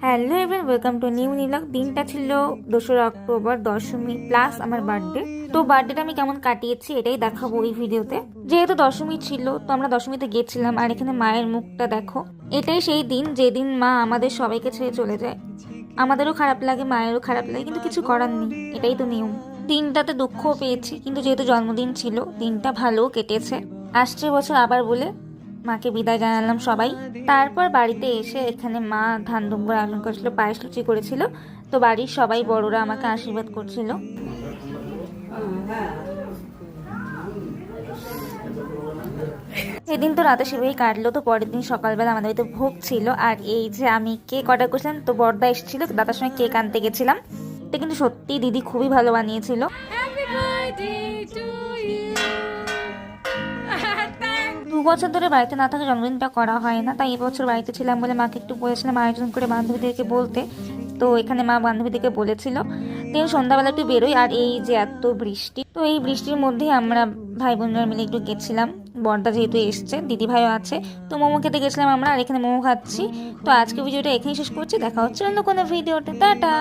Hello everyone, welcome to new blog. দিনটা ছিল 2রা October, Dashami plus আমার বার্থডে। তো বার্থডেটা আমি কেমন কাটিয়েছি এটাই দেখাবো এই ভিডিওতে। যেহেতু দশমী ছিল তো আমরা দশমীতে গেছিলাম, আর এখানে মায়ের মুখটা দেখো। এটাই সেই দিন যেদিন মা আমাদের সবাইকে ছেড়ে চলে যায়। আমাদেরও খারাপ লাগে, মায়েরও খারাপ লাগে, কিন্তু কিছু করার নেই, এটাই তো নিয়ম। দিনটাতে দুঃখও পেয়েছি, কিন্তু যেহেতু জন্মদিন ছিল দিনটা ভালোও কেটেছে। আসছে বছর আবার বলে মাকে বিদায় জানালাম সবাই। তারপর বাড়িতে এসে এখানে মা ধান দুব্বর আয়োজন করেছিল, পায়েস লুচি করেছিল। তো বাড়ির সবাই বড়রা আমাকে আশীর্বাদ করছিল। সেদিন তো রাতে সেভাবেই কাটলো। তো পরের দিন সকালবেলা আমাদের বাড়িতে ভোগ ছিল, আর এই যে আমি কেক অর্ডার করেছিলাম, তো বড়দা এসেছিল, দাদার সঙ্গে কেক আনতে গেছিলাম। এটা কিন্তু সত্যি দিদি খুবই ভালো বানিয়েছিল। দু বছর ধরে বাড়িতে না থাকে জন্মদিনটা করা হয় না, তাই এবছর বাড়িতে ছিলাম বলে মাকে একটু বলেছিলাম আয়োজন করে বান্ধবীদেরকে বলতে। তো এখানে মা বান্ধবীদেরকে বলেছিল। তো সন্ধ্যাবেলা একটু বেরোই, আর এই যে এত বৃষ্টি, তো এই বৃষ্টির মধ্যেই আমরা ভাই বোনরা মিলে একটু গেছিলাম। বড়দা যেহেতু এসছে, দিদি ভাইও আছে, তো মোমো খেতে গেছিলাম আমরা, আর এখানে মোমো খাচ্ছি। তো আজকে ভিডিওটা এখানেই শেষ করছি, দেখা হচ্ছে অন্য কোনো ভিডিওতে। টাটা।